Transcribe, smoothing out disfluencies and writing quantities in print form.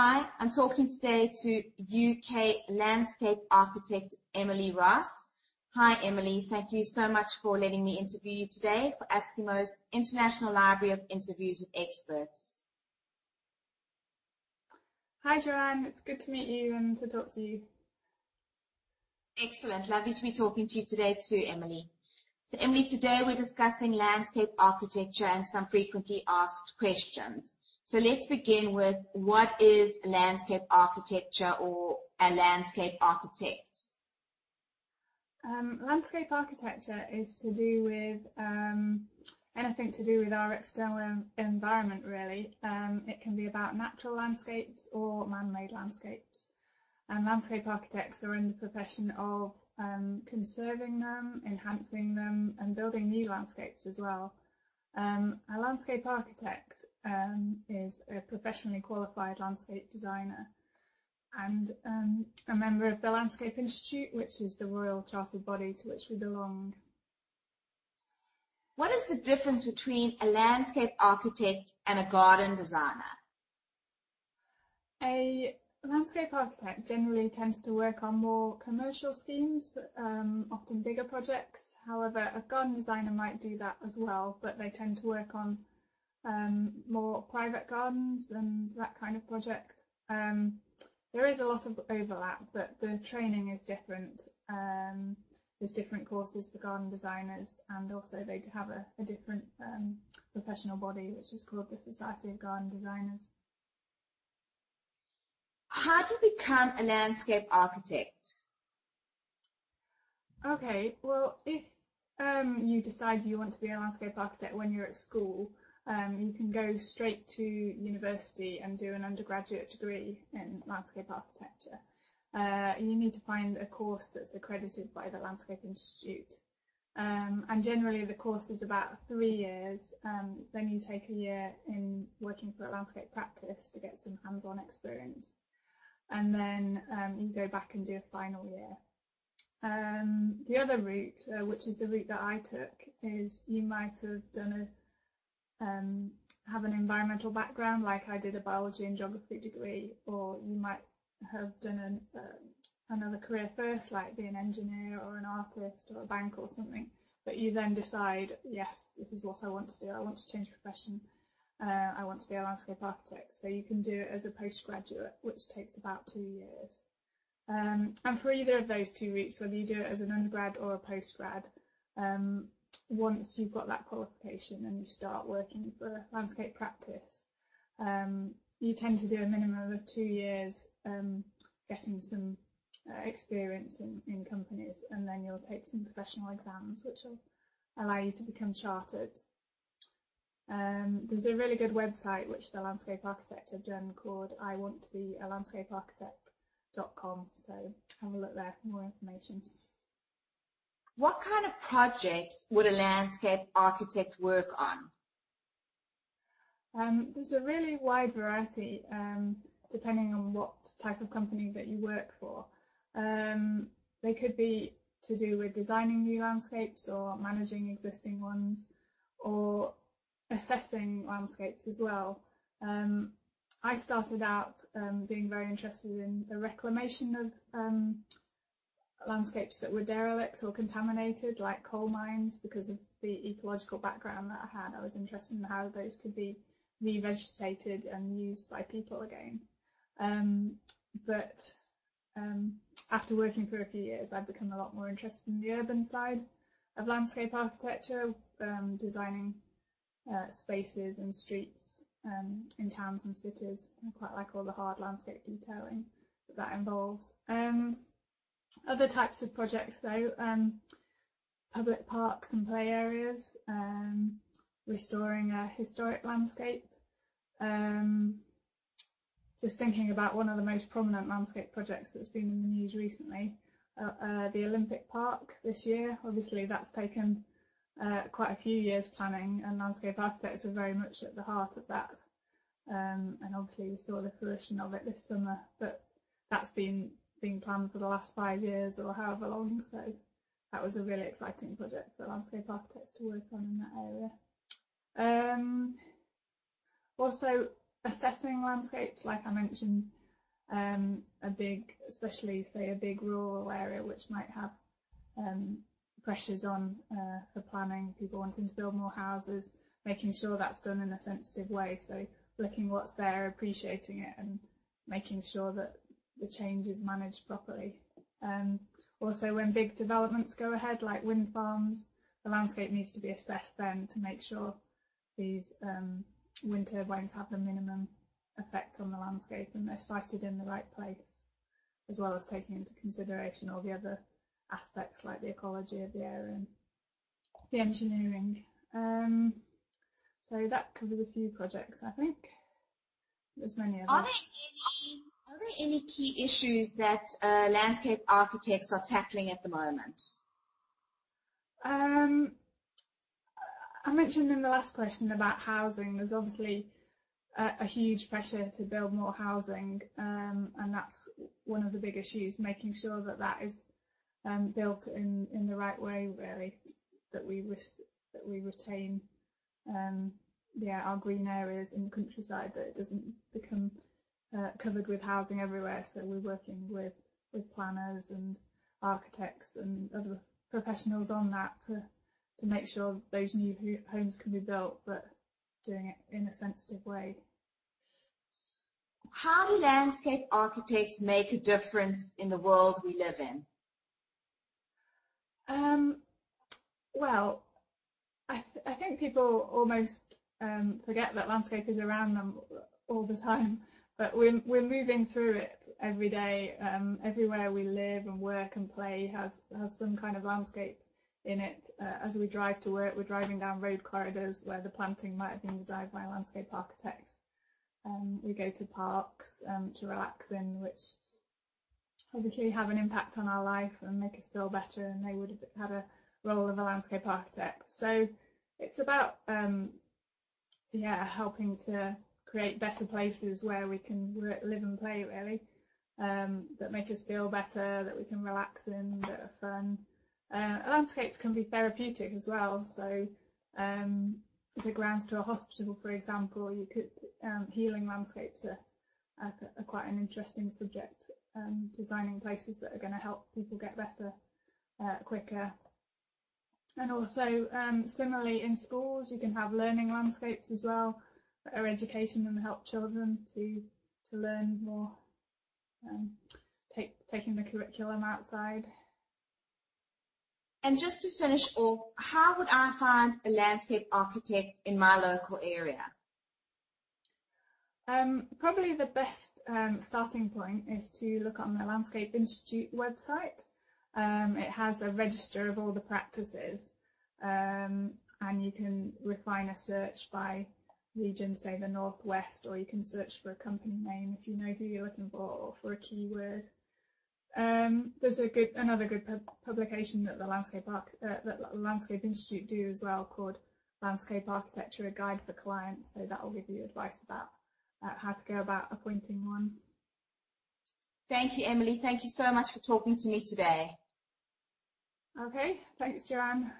Hi, I'm talking today to UK landscape architect Emily Ross. Hi Emily, thank you so much for letting me interview you today for Askimo's International Library of Interviews with Experts. Hi Joanne, it's good to meet you and to talk to you. Excellent, lovely to be talking to you today too, Emily. So Emily, today we're discussing landscape architecture and some frequently asked questions. So let's begin with, what is landscape architecture or a landscape architect? Landscape architecture is to do with anything to do with our external environment, really. It can be about natural landscapes or man-made landscapes. And landscape architects are in the profession of conserving them, enhancing them, and building new landscapes as well. A landscape architect is a professionally qualified landscape designer and a member of the Lanscape Institute, which is the royal chartered body to which we belong. What is the difference between a landscape architect and a garden designer? A landscape architect generally tends to work on more commercial schemes, often bigger projects. However, a garden designer might do that as well, but they tend to work on more private gardens and that kind of project. There is a lot of overlap, but the training is different. There's different courses for garden designers, and also they have a different professional body, which is called the Society of Garden Designers. How do you become a landscape architect? Okay, well, if you decide you want to be a landscape architect when you're at school, you can go straight to university and do an undergraduate degree in landscape architecture. You need to find a course that's accredited by the Lanscape Institute. And generally the course is about 3 years. Then you take a year in working for a landscape practice to get some hands-on experience. And then you go back and do a final year. The other route, which is the route that I took, is you might have done have an environmental background, like I did a biology and geography degree, or you might have done another career first, like be an engineer or an artist or a bank or something, but you then decide, yes, this is what I want to do, I want to change profession, I want to be a landscape architect. So you can do it as a postgraduate, which takes about 2 years. And for either of those two routes, whether you do it as an undergrad or a postgrad, once you've got that qualification and you start working for a landscape practice, you tend to do a minimum of 2 years getting some experience in companies, and then you'll take some professional exams which will allow you to become chartered. There's a really good website which the landscape architect have done called iwanttobealandscapearchitect.com, so have a look there for more information. What kind of projects would a landscape architect work on? There's a really wide variety, depending on what type of company that you work for. They could be to do with designing new landscapes or managing existing ones, or assessing landscapes as well. I started out being very interested in the reclamation of landscapes that were derelict or contaminated, like coal mines, because of the ecological background that I had. I was interested in how those could be revegetated and used by people again. But after working for a few years, I've become a lot more interested in the urban side of landscape architecture, designing spaces and streets in towns and cities. I quite like all the hard landscape detailing that involves. Other types of projects though, public parks and play areas, restoring a historic landscape. Just thinking about one of the most prominent landscape projects that's been in the news recently, the Olympic Park this year. Obviously that's taken quite a few years planning, and landscape architects were very much at the heart of that. And obviously we saw the fruition of it this summer, but that's been planned for the last 5 years or however long, so that was a really exciting project for landscape architects to work on in that area. Also, assessing landscapes, like I mentioned, especially say a big rural area which might have pressures on for planning, people wanting to build more houses, making sure that's done in a sensitive way. So looking what's there, appreciating it, and making sure that the change is managed properly. Also, when big developments go ahead, like wind farms, the landscape needs to be assessed then to make sure these wind turbines have the minimum effect on the landscape and they're sited in the right place, as well as taking into consideration all the other aspects like the ecology of the area and the engineering. So that covers a few projects, I think. There's many others. Are there any key issues that landscape architects are tackling at the moment? I mentioned in the last question about housing, there's obviously a huge pressure to build more housing, and that's one of the big issues, making sure that that is built in the right way, really, that we retain our green areas in the countryside, that it doesn't become covered with housing everywhere. So we're working with planners and architects and other professionals on that to make sure those new homes can be built, but doing it in a sensitive way. How do landscape architects make a difference in the world we live in? Well, I think people almost forget that landscape is around them all the time, but we're moving through it every day. Everywhere we live and work and play has some kind of landscape in it. As we drive to work, we're driving down road corridors where the planting might have been designed by landscape architects. We go to parks to relax in, which obviously have an impact on our life and make us feel better, and they would have had a role of a landscape architect. So it's about helping to create better places where we can work, live and play, really, that make us feel better, that we can relax in, that are fun. Landscapes can be therapeutic as well. So the grounds to a hospital, for example, you could healing landscapes are quite an interesting subject. Designing places that are going to help people get better quicker. And also, similarly in schools, you can have learning landscapes as well, that are education and help children to learn more, taking the curriculum outside. And just to finish off, how would I find a landscape architect in my local area? Probably the best starting point is to look on the Lanscape Institute website. It has a register of all the practices, and you can refine a search by region, say the Northwest, or you can search for a company name if you know who you're looking for, or for a keyword. There's another good publication that the Landscape Institute do as well, called Landscape Architecture: A Guide for Clients. So that will give you advice about how to go about appointing one. Thank you, Emily. Thank you so much for talking to me today. Okay, thanks, Joanne.